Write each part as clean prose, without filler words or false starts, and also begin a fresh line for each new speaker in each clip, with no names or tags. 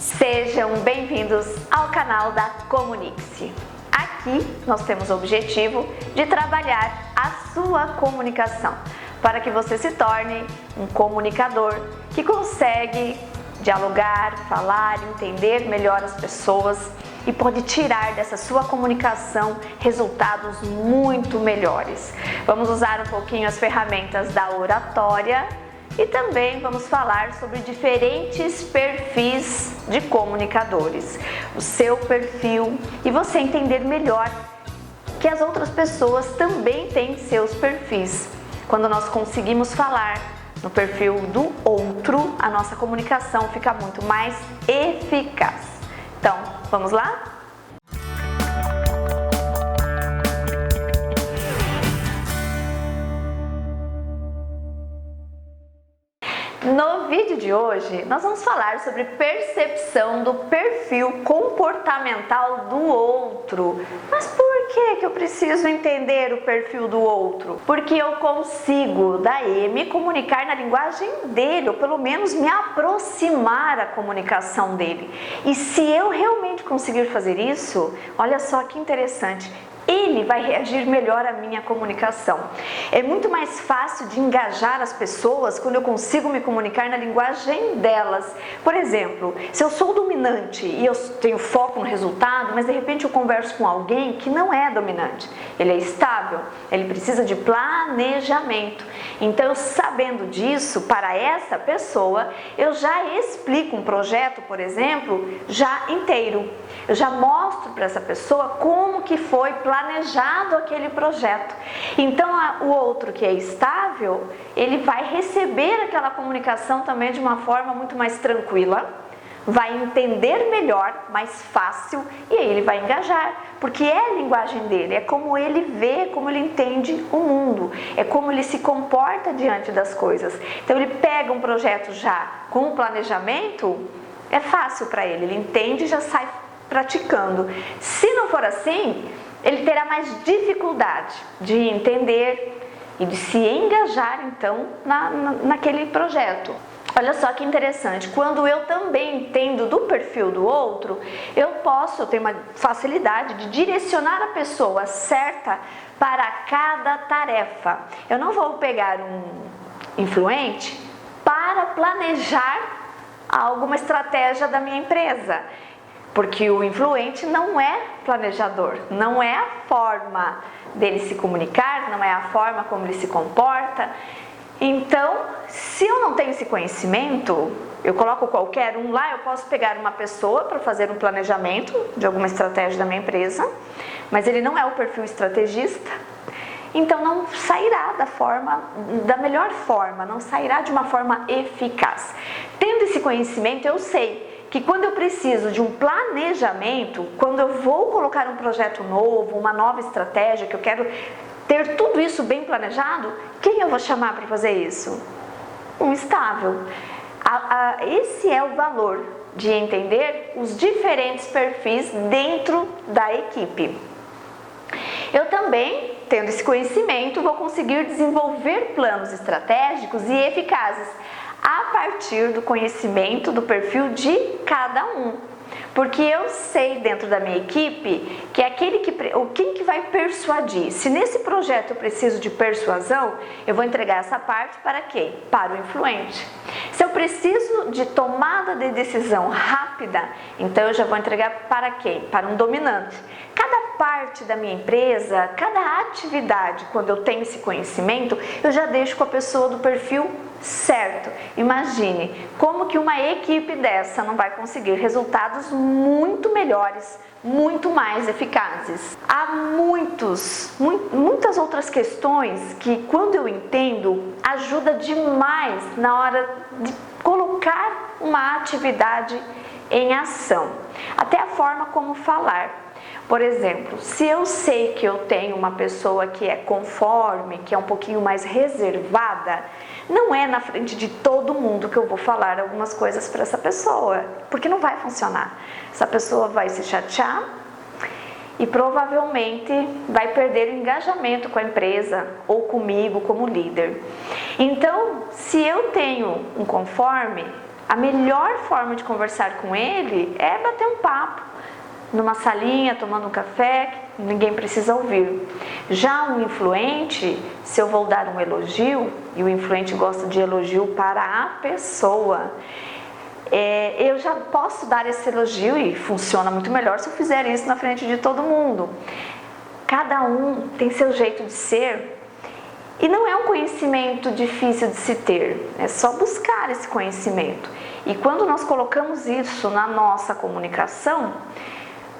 Sejam bem-vindos ao canal da Comunique-se. Aqui nós temos o objetivo de trabalhar a sua comunicação para que você se torne um comunicador que consegue dialogar, falar, entender melhor as pessoas e pode tirar dessa sua comunicação resultados muito melhores. Vamos usar um pouquinho as ferramentas da oratória e também vamos falar sobre diferentes perfis de comunicadores, o seu perfil e você entender melhor que as outras pessoas também têm seus perfis. Quando nós conseguimos falar no perfil do outro, a nossa comunicação fica muito mais eficaz. Então, vamos lá? No vídeo de hoje, nós vamos falar sobre percepção do perfil comportamental do outro. Mas por que eu preciso entender o perfil do outro? Porque eu consigo, daí, me comunicar na linguagem dele, ou pelo menos me aproximar da comunicação dele. E se eu realmente conseguir fazer isso, olha só que interessante, ele vai reagir melhor à minha comunicação. É muito mais fácil de engajar as pessoas quando eu consigo me comunicar na linguagem delas. Por exemplo, se eu sou dominante e eu tenho foco no resultado, mas de repente eu converso com alguém que não é dominante, ele é estável, ele precisa de planejamento. Então, sabendo disso, para essa pessoa, eu já explico um projeto, por exemplo, já inteiro. Eu já mostro para essa pessoa como que foi planejado aquele projeto. Então, o outro que é estável, ele vai receber aquela comunicação também de uma forma muito mais tranquila, vai entender melhor, mais fácil, e aí ele vai engajar, porque é a linguagem dele, é como ele vê, como ele entende o mundo, é como ele se comporta diante das coisas. Então, ele pega um projeto já com um planejamento, é fácil para ele entende e já sai praticando. Se não for assim, ele terá mais dificuldade de entender e de se engajar então naquele projeto. Olha só que interessante, quando eu também entendo do perfil do outro, eu tenho uma facilidade de direcionar a pessoa certa para cada tarefa. Eu não vou pegar um influente para planejar alguma estratégia da minha empresa. Porque o influente não é planejador, não é a forma dele se comunicar, não é a forma como ele se comporta. Então, se eu não tenho esse conhecimento, eu coloco qualquer um lá, eu posso pegar uma pessoa para fazer um planejamento de alguma estratégia da minha empresa, mas ele não é o perfil estrategista, então não sairá da melhor forma, não sairá de uma forma eficaz. Tendo esse conhecimento, eu sei que quando eu preciso de um planejamento, quando eu vou colocar um projeto novo, uma nova estratégia, que eu quero ter tudo isso bem planejado, quem eu vou chamar para fazer isso? Um estável. Esse é o valor de entender os diferentes perfis dentro da equipe. Eu também, tendo esse conhecimento, vou conseguir desenvolver planos estratégicos e eficazes a partir do conhecimento do perfil de cada um. Porque eu sei dentro da minha equipe que quem que vai persuadir. Se nesse projeto eu preciso de persuasão, eu vou entregar essa parte para quem? Para o influente. Se eu preciso de tomada de decisão rápida, então eu já vou entregar para quem? Para um dominante. Cada parte da minha empresa, cada atividade, quando eu tenho esse conhecimento, eu já deixo com a pessoa do perfil certo. Imagine como que uma equipe dessa não vai conseguir resultados muito melhores, muito mais eficazes. Há muitas outras questões que, quando eu entendo, ajuda demais na hora de colocar uma atividade em ação. Até a forma como falar. Por exemplo, se eu sei que eu tenho uma pessoa que é conforme, que é um pouquinho mais reservada, não é na frente de todo mundo que eu vou falar algumas coisas para essa pessoa, porque não vai funcionar. Essa pessoa vai se chatear e provavelmente vai perder o engajamento com a empresa ou comigo como líder. Então, se eu tenho um conforme, A melhor forma de conversar com ele é bater um papo, numa salinha, tomando um café, ninguém precisa ouvir. Já um influente, se eu vou dar um elogio, e o influente gosta de elogio para a pessoa, eu já posso dar esse elogio e funciona muito melhor se eu fizer isso na frente de todo mundo. Cada um tem seu jeito de ser e não é um conhecimento difícil de se ter, é só buscar esse conhecimento. E quando nós colocamos isso na nossa comunicação,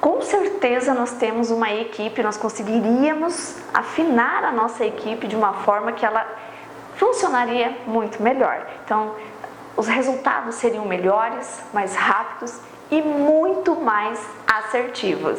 com certeza nós temos uma equipe, nós conseguiríamos afinar a nossa equipe de uma forma que ela funcionaria muito melhor. Então, os resultados seriam melhores, mais rápidos e muito mais assertivos.